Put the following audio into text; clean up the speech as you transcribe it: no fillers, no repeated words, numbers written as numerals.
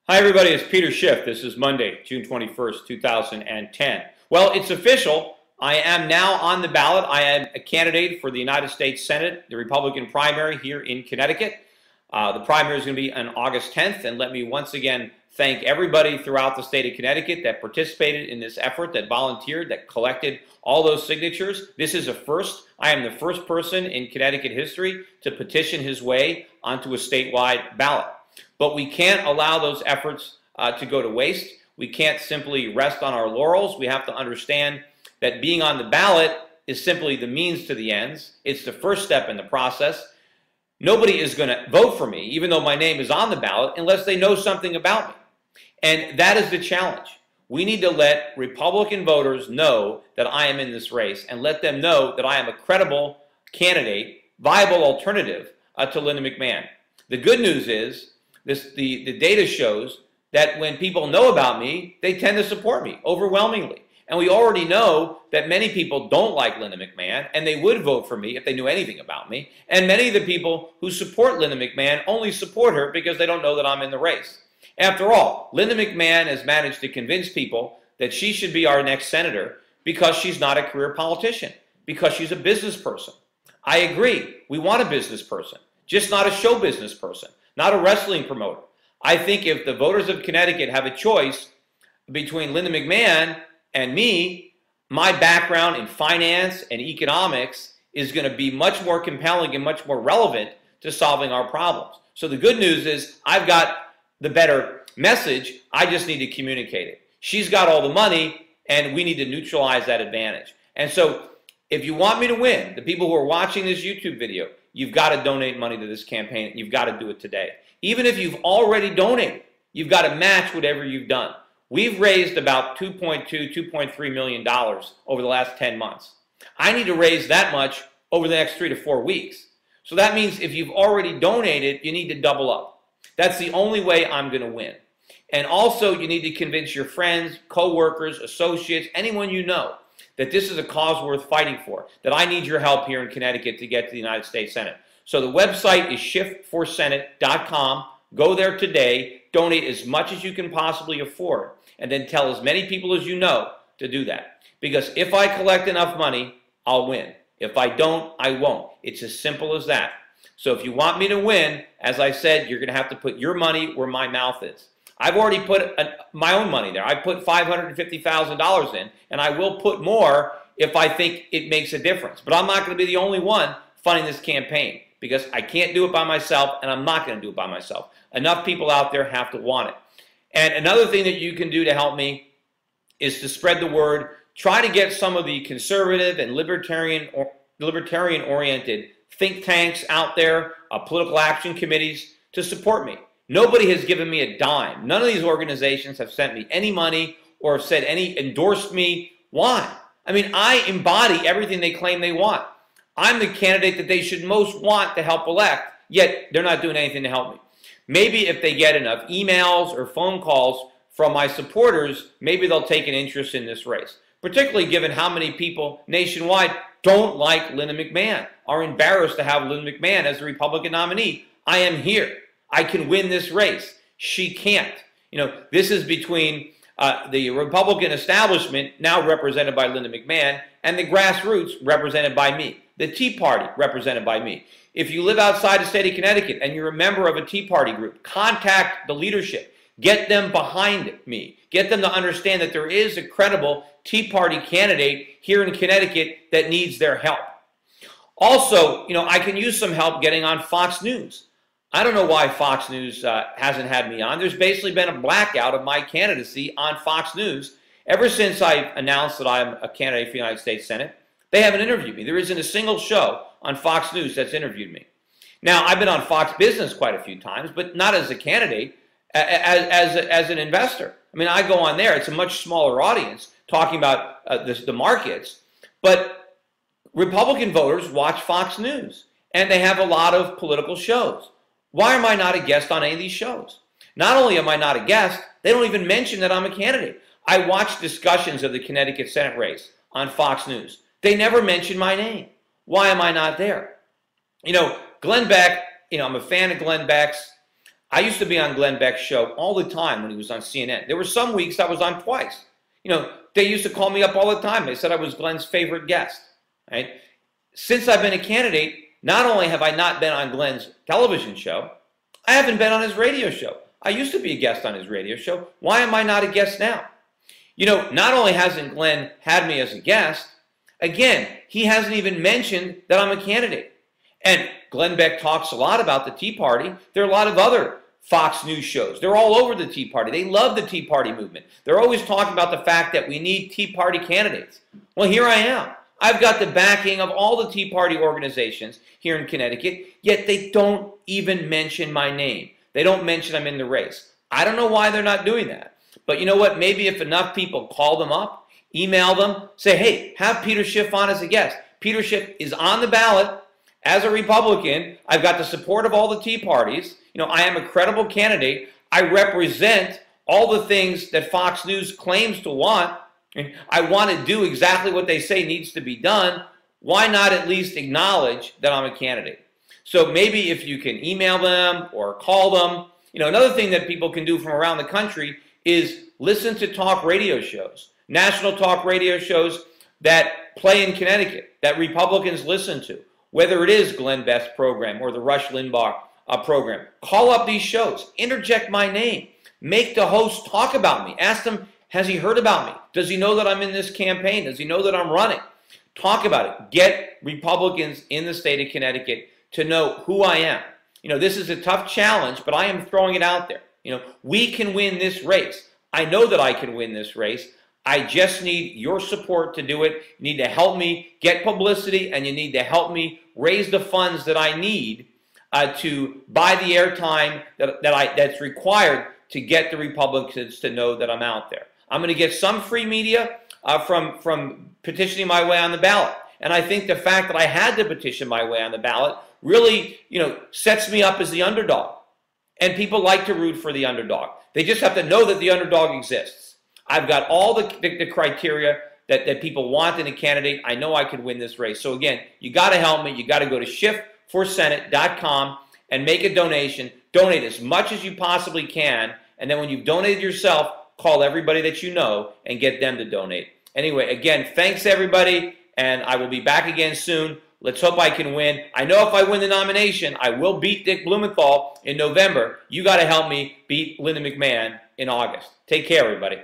Hi everybody, it's Peter Schiff. This is Monday, June 21st, 2010. Well, it's official. I am now on the ballot. I am a candidate for the United States Senate, the Republican primary here in Connecticut. The primary is going to be on August 10th, and let me once again thank everybody throughout the state of Connecticut that participated in this effort, that volunteered, that collected all those signatures. This is a first. I am the first person in Connecticut history to petition his way onto a statewide ballot. But we can't allow those efforts to go to waste. We can't simply rest on our laurels. We have to understand that being on the ballot is simply the means to the ends. It's the first step in the process. Nobody is going to vote for me, even though my name is on the ballot, unless they know something about me. And that is the challenge. We need to let Republican voters know that I am in this race and let them know that I am a credible candidate, viable alternative to Linda McMahon. The good news is the data shows that when people know about me, they tend to support me overwhelmingly. And we already know that many people don't like Linda McMahon, and they would vote for me if they knew anything about me. And many of the people who support Linda McMahon only support her because they don't know that I'm in the race. After all, Linda McMahon has managed to convince people that she should be our next senator because she's not a career politician, because she's a business person. I agree. We want a business person, just not a show business person, not a wrestling promoter. I think if the voters of Connecticut have a choice between Linda McMahon and me, my background in finance and economics is going to be much more compelling and much more relevant to solving our problems. So the good news is I've got the better message. I just need to communicate it. She's got all the money, and we need to neutralize that advantage. And so if you want me to win, the people who are watching this YouTube video, you've got to donate money to this campaign. You've got to do it today. Even if you've already donated, you've got to match whatever you've done. We've raised about $2.2, $2.3 million over the last 10 months. I need to raise that much over the next 3 to 4 weeks. So that means if you've already donated, you need to double up. That's the only way I'm going to win. And also, you need to convince your friends, co-workers, associates, anyone you know, that this is a cause worth fighting for, that I need your help here in Connecticut to get to the United States Senate. So the website is shiftforsenate.com. Go there today, donate as much as you can possibly afford, and then tell as many people as you know to do that. Because if I collect enough money, I'll win. If I don't, I won't. It's as simple as that. So if you want me to win, as I said, you're going to have to put your money where my mouth is. I've already put my own money there. I put $550,000 in, and I will put more if I think it makes a difference. But I'm not going to be the only one funding this campaign because I can't do it by myself, and I'm not going to do it by myself. Enough people out there have to want it. And another thing that you can do to help me is to spread the word. Try to get some of the conservative and libertarian-oriented think tanks out there, political action committees, to support me. Nobody has given me a dime. None of these organizations have sent me any money or have said endorsed me. Why? I mean, I embody everything they claim they want. I'm the candidate that they should most want to help elect, yet they're not doing anything to help me. Maybe if they get enough emails or phone calls from my supporters, maybe they'll take an interest in this race, particularly given how many people nationwide don't like Linda McMahon, are embarrassed to have Linda McMahon as the Republican nominee. I am here. I can win this race. She can't. You know, this is between the Republican establishment, now represented by Linda McMahon, and the grassroots, represented by me. The Tea Party, represented by me. If you live outside the state of Connecticut and you're a member of a Tea Party group, contact the leadership. Get them behind me. Get them to understand that there is a credible Tea Party candidate here in Connecticut that needs their help. Also, you know, I can use some help getting on Fox News. I don't know why Fox News hasn't had me on. There's basically been a blackout of my candidacy on Fox News. Ever since I announced that I'm a candidate for the United States Senate, they haven't interviewed me. There isn't a single show on Fox News that's interviewed me. Now, I've been on Fox Business quite a few times, but not as a candidate, as an investor. I mean, I go on there. It's a much smaller audience talking about the markets. But Republican voters watch Fox News, and they have a lot of political shows. Why am I not a guest on any of these shows? Not only am I not a guest, they don't even mention that I'm a candidate. I watch discussions of the Connecticut Senate race on Fox News. They never mention my name. Why am I not there? You know, Glenn Beck, you know, I'm a fan of Glenn Beck's. I used to be on Glenn Beck's show all the time when he was on CNN. There were some weeks I was on twice. You know, they used to call me up all the time. They said I was Glenn's favorite guest, right? Since I've been a candidate, not only have I not been on Glenn's television show, I haven't been on his radio show. I used to be a guest on his radio show. Why am I not a guest now? You know, not only hasn't Glenn had me as a guest, again, he hasn't even mentioned that I'm a candidate. And Glenn Beck talks a lot about the Tea Party. There are a lot of other Fox News shows. They're all over the Tea Party. They love the Tea Party movement. They're always talking about the fact that we need Tea Party candidates. Well, here I am. I've got the backing of all the Tea Party organizations here in Connecticut, yet they don't even mention my name. They don't mention I'm in the race. I don't know why they're not doing that. But you know what? Maybe if enough people call them up, email them, say, hey, have Peter Schiff on as a guest. Peter Schiff is on the ballot as a Republican. I've got the support of all the Tea Parties. You know, I am a credible candidate. I represent all the things that Fox News claims to want. And I want to do exactly what they say needs to be done. Why not at least acknowledge that I'm a candidate? So maybe if you can email them or call them. You know, another thing that people can do from around the country is listen to talk radio shows, national talk radio shows that play in Connecticut, that Republicans listen to, whether it is Glenn Beck's program or the Rush Limbaugh program. Call up these shows, interject my name, make the host talk about me, ask them, has he heard about me? Does he know that I'm in this campaign? Does he know that I'm running? Talk about it. Get Republicans in the state of Connecticut to know who I am. You know, this is a tough challenge, but I am throwing it out there. You know, we can win this race. I know that I can win this race. I just need your support to do it. You need to help me get publicity, and you need to help me raise the funds that I need to buy the airtime that's required to get the Republicans to know that I'm out there. I'm going to get some free media from petitioning my way on the ballot. And I think the fact that I had to petition my way on the ballot really, you know, sets me up as the underdog. And people like to root for the underdog. They just have to know that the underdog exists. I've got all the criteria that people want in a candidate. I know I can win this race. So again, you got to help me. You got to go to shiftforsenate.com and make a donation. Donate as much as you possibly can. And then when you've donated yourself, call everybody that you know and get them to donate. Anyway, again, thanks everybody, and I will be back again soon. Let's hope I can win. I know if I win the nomination, I will beat Dick Blumenthal in November. You got to help me beat Linda McMahon in August. Take care, everybody.